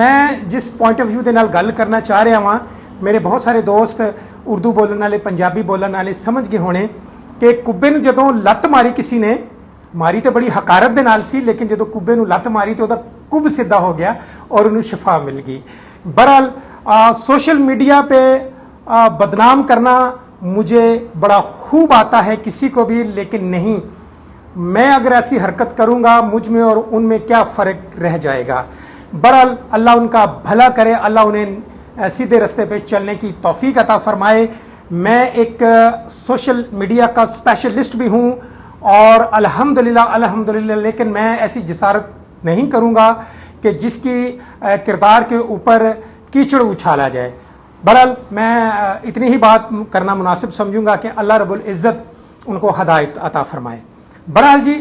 میں جس point of view دے نال گل کرنا چاہ رہا ہاں، میرے بہت سارے دوست اردو بولن والے پنجابی بولن والے سمجھ گئے ہونے کہ کبے نو جدوں لت ماری کسی نے ماری تو بڑی حقارت دے نال سی، لیکن جدوں کبے نو لت ماری تو کب سیدھا ہو گیا اور انہوں شفا مل گئی۔ بہرحال سوشل میڈیا پہ بدنام کرنا مجھے بڑا خوب آتا ہے کسی کو بھی، لیکن نہیں، میں اگر ایسی حرکت کروں گا مجھ میں اور ان میں کیا فرق رہ جائے گا۔ بہرحال اللہ ان کا بھلا کرے، اللہ انہیں سیدھے رستے پہ چلنے کی توفیق عطا فرمائے۔ میں ایک سوشل میڈیا کا اسپیشلسٹ بھی ہوں اور الحمدللہ لیکن میں ایسی جسارت نہیں کروں گا کہ جس کی کردار کے اوپر کیچڑ اچھالا جائے۔ بہرحال میں اتنی ہی بات کرنا مناسب سمجھوں گا کہ اللہ رب العزت ان کو ہدایت عطا فرمائے۔ بہرحال جی،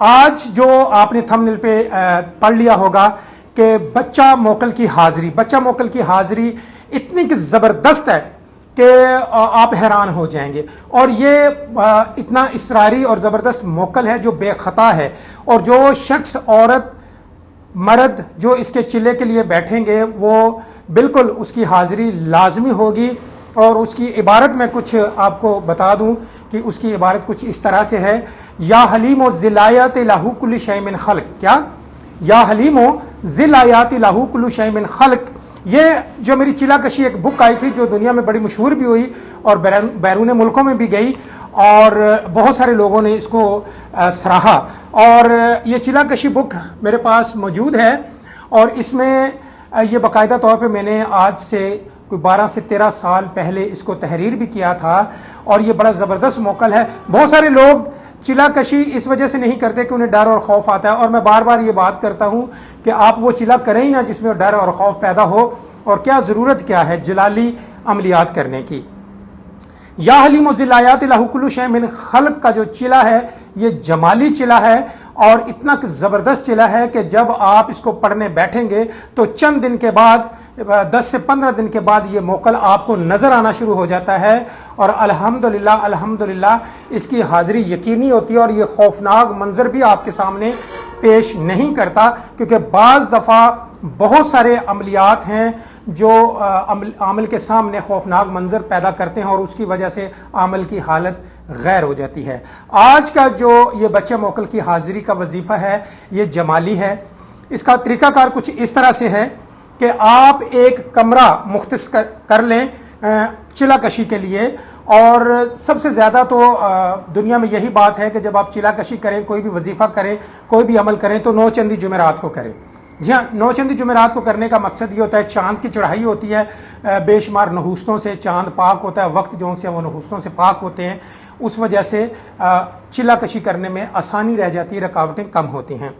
آج جو آپ نے تھمبنیل پہ پڑھ لیا ہوگا کہ بچہ موکل کی حاضری اتنی کہ زبردست ہے کہ آپ حیران ہو جائیں گے، اور یہ اتنا اصراری اور زبردست موکل ہے جو بے خطا ہے، اور جو شخص عورت مرد جو اس کے چلے کے لیے بیٹھیں گے وہ بالکل اس کی حاضری لازمی ہوگی۔ اور اس کی عبارت میں کچھ آپ کو بتا دوں کہ اس کی عبارت کچھ اس طرح سے ہے، یا حلیم و ذی الآیات لہ کل شیء من خلق۔ کیا؟ یا حلیم و ذی الآیات لہ کل شیء من خلق۔ یہ جو میری چلا کشی ایک بک آئی تھی جو دنیا میں بڑی مشہور بھی ہوئی اور بیرون ملکوں میں بھی گئی، اور بہت سارے لوگوں نے اس کو سراہا، اور یہ چلا کشی بک میرے پاس موجود ہے، اور اس میں یہ باقاعدہ طور پہ میں نے آج سے کوئی 12 سے 13 سال پہلے اس کو تحریر بھی کیا تھا، اور یہ بڑا زبردست موکل ہے۔ بہت سارے لوگ چلا کشی اس وجہ سے نہیں کرتے کہ انہیں ڈر اور خوف آتا ہے، اور میں بار بار یہ بات کرتا ہوں کہ آپ وہ چلا کریں ہی نہ جس میں ڈر اور خوف پیدا ہو، اور کیا ضرورت کیا ہے جلالی عملیات کرنے کی۔ یا حلیم و ذی الآیات لہ کل شیء من خلق کا جو چلا ہے یہ جمالی چلا ہے، اور اتنا زبردست چلا ہے کہ جب آپ اس کو پڑھنے بیٹھیں گے تو چند دن کے بعد 10 سے 15 دن کے بعد یہ موکل آپ کو نظر آنا شروع ہو جاتا ہے، اور الحمدللہ اس کی حاضری یقینی ہوتی ہے، اور یہ خوفناک منظر بھی آپ کے سامنے پیش نہیں کرتا، کیونکہ بعض دفعہ بہت سارے عملیات ہیں جو عامل کے سامنے خوفناک منظر پیدا کرتے ہیں اور اس کی وجہ سے عامل کی حالت غیر ہو جاتی ہے۔ آج کا جو یہ بچہ موکل کی حاضری کا وظیفہ ہے یہ جمالی ہے۔ اس کا طریقہ کار کچھ اس طرح سے ہے کہ آپ ایک کمرہ مختص کر لیں چلا کشی کے لیے، اور سب سے زیادہ تو دنیا میں یہی بات ہے کہ جب آپ چلا کشی کریں، کوئی بھی وظیفہ کریں، کوئی بھی عمل کریں تو 9 چندی جمعرات کو کریں۔ جی ہاں، 9 چندی جمعرات کو کرنے کا مقصد یہ ہوتا ہے، چاند کی چڑھائی ہوتی ہے، بے شمار نحوستوں سے چاند پاک ہوتا ہے، وقت جو سے وہ نحوستوں سے پاک ہوتے ہیں، اس وجہ سے چلا کشی کرنے میں آسانی رہ جاتی ہے، رکاوٹیں کم ہوتی ہیں۔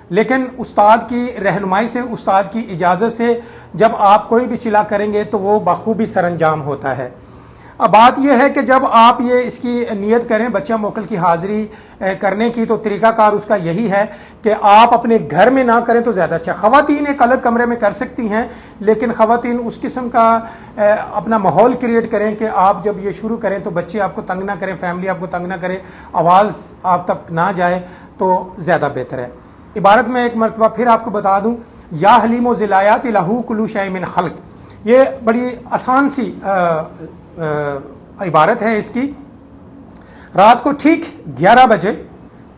لیکن استاد کی رہنمائی سے، استاد کی اجازت سے جب آپ کوئی بھی چلا کریں گے تو وہ بخوبی سر انجام ہوتا ہے۔ اب بات یہ ہے کہ جب آپ یہ اس کی نیت کریں بچہ موکل کی حاضری کرنے کی، تو طریقہ کار اس کا یہی ہے کہ آپ اپنے گھر میں نہ کریں تو زیادہ اچھا۔ خواتین ایک الگ کمرے میں کر سکتی ہیں، لیکن خواتین اس قسم کا اپنا ماحول کریٹ کریں کہ آپ جب یہ شروع کریں تو بچے آپ کو تنگ نہ کریں، فیملی آپ کو تنگ نہ کرے، آواز آپ تک نہ جائے تو زیادہ بہتر ہے۔ عبارت میں ایک مرتبہ پھر آپ کو بتا دوں، یا حلیم و ذی الآیات لہ کل شیء من خلق، یہ بڑی آسان سی عبارت ہے اس کی۔ رات کو ٹھیک 11 بجے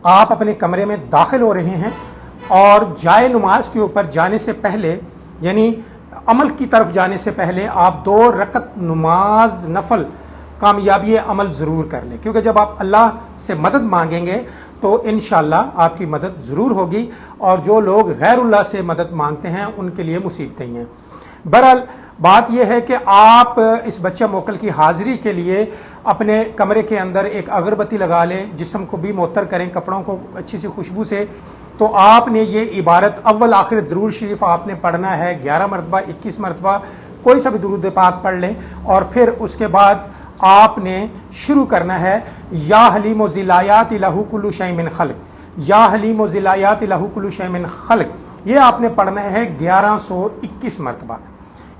آپ اپنے کمرے میں داخل ہو رہے ہیں، اور جائے نماز کے اوپر جانے سے پہلے، یعنی عمل کی طرف جانے سے پہلے آپ 2 رکعت نماز نفل کامیابی عمل ضرور کر لیں، کیونکہ جب آپ اللہ سے مدد مانگیں گے تو انشاءاللہ آپ کی مدد ضرور ہوگی، اور جو لوگ غیر اللہ سے مدد مانگتے ہیں ان کے لیے مصیبتیں ہیں۔ بہرحال بات یہ ہے کہ آپ اس بچہ موکل کی حاضری کے لیے اپنے کمرے کے اندر ایک اگربتی لگا لیں، جسم کو بھی معطر کریں کپڑوں کو اچھی سی خوشبو سے، تو آپ نے یہ عبارت اول آخر درود شریف آپ نے پڑھنا ہے 11 مرتبہ 21 مرتبہ، کوئی سا بھی درود پاک پڑھ لیں، اور پھر اس کے بعد آپ نے شروع کرنا ہے یا حلیم و ذی الآیات لہ کل شیء من خلق، یا حلیم و ذی الآیات لہ کل شیء من خلق، یہ آپ نے پڑھنا ہے 1121 مرتبہ۔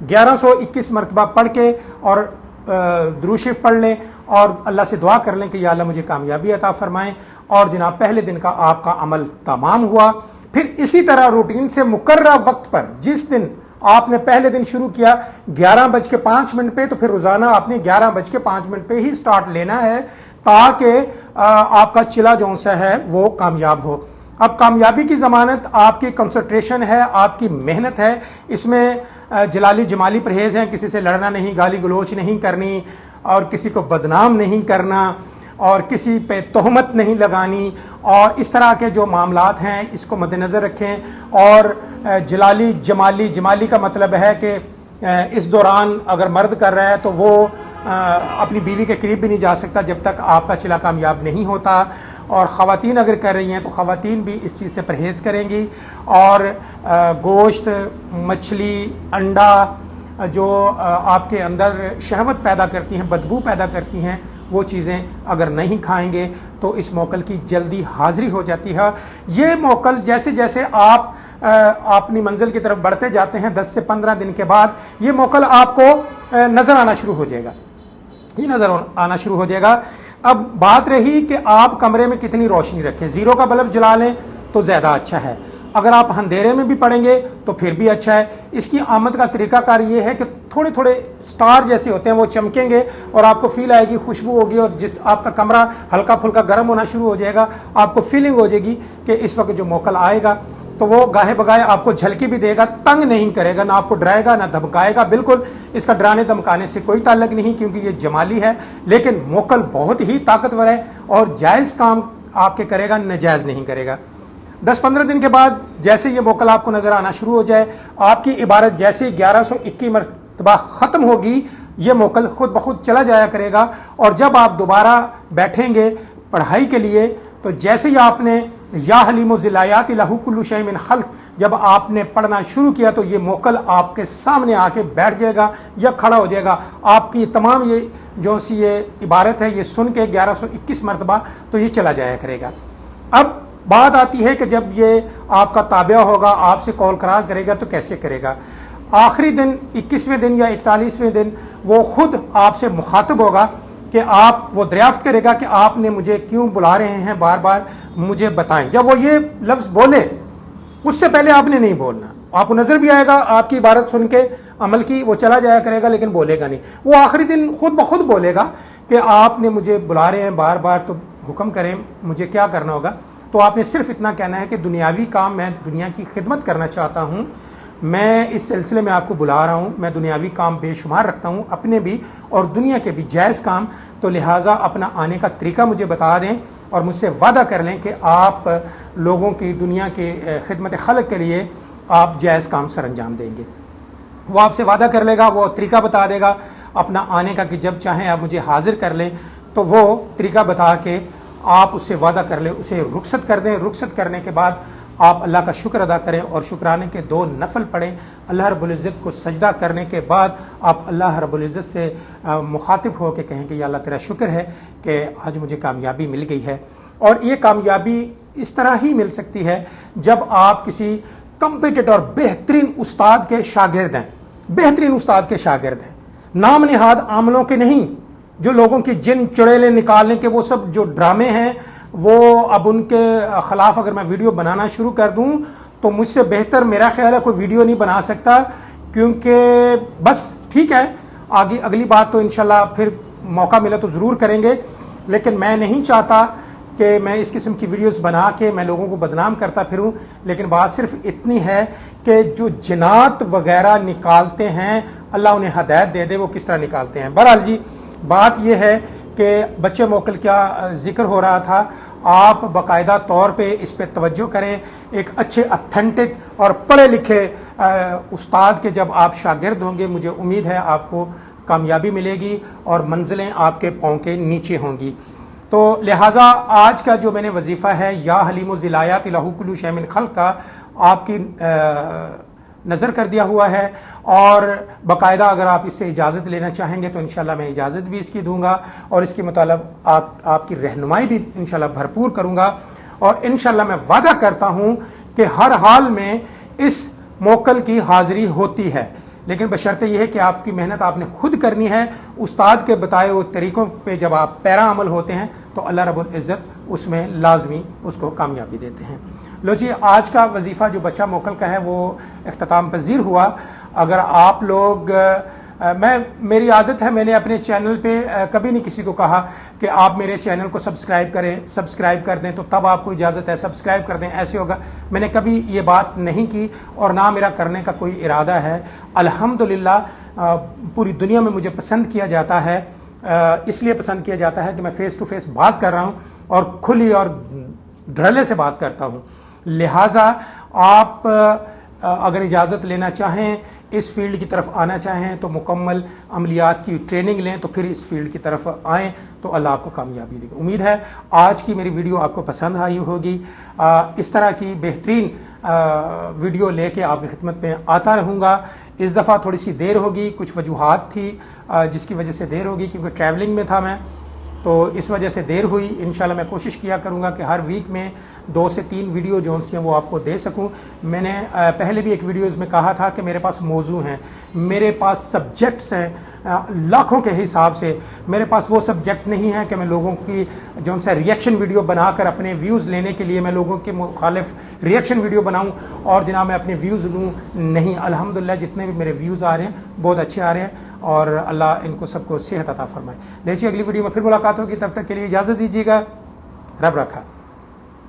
1121 مرتبہ پڑھ کے اور درود شریف پڑھ لیں اور اللہ سے دعا کر لیں کہ یا اللہ مجھے کامیابی عطا فرمائیں، اور جناب پہلے دن کا آپ کا عمل تمام ہوا۔ پھر اسی طرح روٹین سے مقررہ وقت پر، جس دن آپ نے پہلے دن شروع کیا 11:05 پہ، تو پھر روزانہ آپ نے 11:05 پہ ہی سٹارٹ لینا ہے، تاکہ آپ کا چلا جون سا ہے وہ کامیاب ہو۔ اب کامیابی کی ضمانت آپ کی کنسنٹریشن ہے، آپ کی محنت ہے، اس میں جلالی جمالی پرہیز ہیں، کسی سے لڑنا نہیں، گالی گلوچ نہیں کرنی، اور کسی کو بدنام نہیں کرنا، اور کسی پہ تہمت نہیں لگانی، اور اس طرح کے جو معاملات ہیں اس کو مد نظر رکھیں۔ اور جلالی جمالی کا مطلب ہے کہ اس دوران اگر مرد کر رہا ہے تو وہ اپنی بیوی کے قریب بھی نہیں جا سکتا جب تک آپ کا چلا کامیاب نہیں ہوتا، اور خواتین اگر کر رہی ہیں تو خواتین بھی اس چیز سے پرہیز کریں گی، اور گوشت، مچھلی، انڈا جو آپ کے اندر شہوت پیدا کرتی ہیں، بدبو پیدا کرتی ہیں، وہ چیزیں اگر نہیں کھائیں گے تو اس موکل کی جلدی حاضری ہو جاتی ہے۔ یہ موکل جیسے جیسے آپ اپنی منزل کی طرف بڑھتے جاتے ہیں، 10 سے 15 دن کے بعد یہ موکل آپ کو نظر آنا شروع ہو جائے گا، یہ نظر آنا شروع ہو جائے گا۔ اب بات رہی کہ آپ کمرے میں کتنی روشنی رکھیں، 0 کا بلب جلا لیں تو زیادہ اچھا ہے، اگر آپ اندھیرے میں بھی پڑھیں گے تو پھر بھی اچھا ہے۔ اس کی آمد کا طریقہ کار یہ ہے کہ تھوڑے تھوڑے سٹار جیسے ہوتے ہیں وہ چمکیں گے، اور آپ کو فیل آئے گی، خوشبو ہوگی، اور جس آپ کا کمرہ ہلکا پھلکا گرم ہونا شروع ہو جائے گا، آپ کو فیلنگ ہو جائے گی کہ اس وقت جو موکل آئے گا تو وہ گاہے بگائے آپ کو جھلکی بھی دے گا، تنگ نہیں کرے گا، نہ آپ کو ڈرائے گا نہ دھمکائے گا۔ بالکل اس کا ڈرانے دھمکانے سے کوئی تعلق نہیں، کیونکہ یہ جمالی ہے، لیکن موکل بہت ہی طاقتور ہے اور جائز کام آپ کے کرے گا، ناجائز نہیں کرے گا۔ 10-15 دن کے بعد جیسے یہ موکل آپ کو نظر آنا شروع ہو جائے، آپ کی عبارت جیسے 1121 مرتبہ ختم ہوگی، یہ موکل خود بخود چلا جایا کرے گا، اور جب آپ دوبارہ بیٹھیں گے پڑھائی کے لیے تو جیسے ہی آپ نے یا حلیم ذی الآیات لہ کل شیء من خلق جب آپ نے پڑھنا شروع کیا تو یہ موکل آپ کے سامنے آ کے بیٹھ جائے گا یا کھڑا ہو جائے گا۔ آپ کی تمام یہ جو سی یہ عبارت ہے یہ سن کے 1121 مرتبہ تو یہ چلا جایا کرے گا۔ اب بات آتی ہے کہ جب یہ آپ کا تابعہ ہوگا، آپ سے قول قرار کرے گا تو کیسے کرے گا۔ آخری دن 21ویں دن یا 41ویں دن وہ خود آپ سے مخاطب ہوگا کہ آپ وہ دریافت کرے گا کہ آپ نے مجھے کیوں بلا رہے ہیں، بار بار مجھے بتائیں۔ جب وہ یہ لفظ بولے اس سے پہلے آپ نے نہیں بولنا، آپ کو نظر بھی آئے گا، آپ کی عبارت سن کے عمل کی وہ چلا جایا کرے گا، لیکن بولے گا نہیں۔ وہ آخری دن خود بخود بولے گا کہ آپ نے مجھے بلا رہے ہیں بار بار، تو حکم کریں مجھے کیا کرنا ہوگا۔ تو آپ نے صرف اتنا کہنا ہے کہ دنیاوی کام میں دنیا کی خدمت کرنا چاہتا ہوں، میں اس سلسلے میں آپ کو بلا رہا ہوں، میں دنیاوی کام بے شمار رکھتا ہوں، اپنے بھی اور دنیا کے بھی جائز کام، تو لہٰذا اپنا آنے کا طریقہ مجھے بتا دیں اور مجھ سے وعدہ کر لیں کہ آپ لوگوں کی دنیا کے خدمت خلق کے لیے آپ جائز کام سر انجام دیں گے۔ وہ آپ سے وعدہ کر لے گا، وہ طریقہ بتا دے گا اپنا آنے کا کہ جب چاہیں آپ مجھے حاضر کر لیں، تو وہ طریقہ بتا کے آپ اس سے وعدہ کر لیں، اسے رخصت کر دیں۔ رخصت کرنے کے بعد آپ اللہ کا شکر ادا کریں اور شکرانے کے 2 نفل پڑھیں۔ اللہ رب العزت کو سجدہ کرنے کے بعد آپ اللہ رب العزت سے مخاطب ہو کے کہیں کہ یا اللہ تیرا شکر ہے کہ آج مجھے کامیابی مل گئی ہے۔ اور یہ کامیابی اس طرح ہی مل سکتی ہے جب آپ کسی کمپیٹیٹر اور بہترین استاد کے شاگرد ہیں، بہترین استاد کے شاگرد ہیں، نام نہاد عاملوں کے نہیں، جو لوگوں کی جن چڑیلیں نکالنے کے وہ سب جو ڈرامے ہیں، وہ اب ان کے خلاف اگر میں ویڈیو بنانا شروع کر دوں تو مجھ سے بہتر میرا خیال ہے کوئی ویڈیو نہیں بنا سکتا، کیونکہ بس ٹھیک ہے آگے اگلی بات تو انشاءاللہ پھر موقع ملا تو ضرور کریں گے، لیکن میں نہیں چاہتا کہ میں اس قسم کی ویڈیوز بنا کے میں لوگوں کو بدنام کرتا پھروں۔ لیکن بات صرف اتنی ہے کہ جو جنات وغیرہ نکالتے ہیں اللہ انہیں ہدایت دے دے وہ کس طرح نکالتے ہیں۔ بہرحال جی بات یہ ہے کہ بچے موکل کیا ذکر ہو رہا تھا، آپ باقاعدہ طور پہ اس پہ توجہ کریں۔ ایک اچھے اتھینٹک اور پڑھے لکھے استاد کے جب آپ شاگرد ہوں گے، مجھے امید ہے آپ کو کامیابی ملے گی اور منزلیں آپ کے پاؤں کے نیچے ہوں گی۔ تو لہٰذا آج کا جو میں نے وظیفہ ہے یا حلیم ذی الآیات لہ کل شیء من خلق کا آپ کی نظر کر دیا ہوا ہے، اور باقاعدہ اگر آپ اس سے اجازت لینا چاہیں گے تو انشاءاللہ میں اجازت بھی اس کی دوں گا، اور اس کے مطابق آپ کی رہنمائی بھی انشاءاللہ بھرپور کروں گا، اور انشاءاللہ میں وعدہ کرتا ہوں کہ ہر حال میں اس موکل کی حاضری ہوتی ہے۔ لیکن بشرطے یہ ہے کہ آپ کی محنت آپ نے خود کرنی ہے. استاد کے بتائے ہوئے طریقوں پہ جب آپ پیرا عمل ہوتے ہیں تو اللہ رب العزت اس میں لازمی اس کو کامیابی دیتے ہیں. لو جی، آج کا وظیفہ جو بچہ موکل کا ہے وہ اختتام پذیر ہوا. اگر آپ لوگ میری عادت ہے، میں نے اپنے چینل پہ کبھی نہیں کسی کو کہا کہ آپ میرے چینل کو سبسکرائب کریں، سبسکرائب کر دیں تو تب آپ کو اجازت ہے، سبسکرائب کر دیں ایسے ہوگا. میں نے کبھی یہ بات نہیں کی اور نہ میرا کرنے کا کوئی ارادہ ہے. الحمدللہ پوری دنیا میں مجھے پسند کیا جاتا ہے. اس لیے پسند کیا جاتا ہے کہ میں فیس ٹو فیس بات کر رہا ہوں اور کھلی اور دھڑلے سے بات کرتا ہوں. لہٰذا آپ اگر اجازت لینا چاہیں، اس فیلڈ کی طرف آنا چاہیں تو مکمل عملیات کی ٹریننگ لیں تو پھر اس فیلڈ کی طرف آئیں تو اللہ آپ کو کامیابی دے گی. امید ہے آج کی میری ویڈیو آپ کو پسند آئی ہوگی. اس طرح کی بہترین ویڈیو لے کے آپ کی خدمت میں آتا رہوں گا. اس دفعہ تھوڑی سی دیر ہوگی، کچھ وجوہات تھی جس کی وجہ سے دیر ہوگی، کیونکہ ٹریولنگ میں تھا میں، تو اس وجہ سے دیر ہوئی. انشاءاللہ میں کوشش کیا کروں گا کہ ہر ویک میں 2 سے 3 ویڈیو جو ہیں وہ آپ کو دے سکوں. میں نے پہلے بھی ایک ویڈیوز میں کہا تھا کہ میرے پاس موضوع ہیں، میرے پاس سبجیکٹس ہیں لاکھوں کے حساب سے. میرے پاس وہ سبجیکٹ نہیں ہے کہ میں لوگوں کی جو ان سے ریئیکشن ویڈیو بنا کر اپنے ویوز لینے کے لیے میں لوگوں کے مخالف ریئیکشن ویڈیو بناؤں اور جناب میں اپنے ویوز لوں. نہیں، الحمدللہ جتنے بھی میرے ویوز آ رہے ہیں بہت اچھے آ رہے ہیں اور اللہ ان کو سب کو صحت عطا فرمائے. لیجیے اگلی ویڈیو میں پھر ملاقات ہوگی، تب تک کے لیے اجازت دیجیے گا. رب رکھا.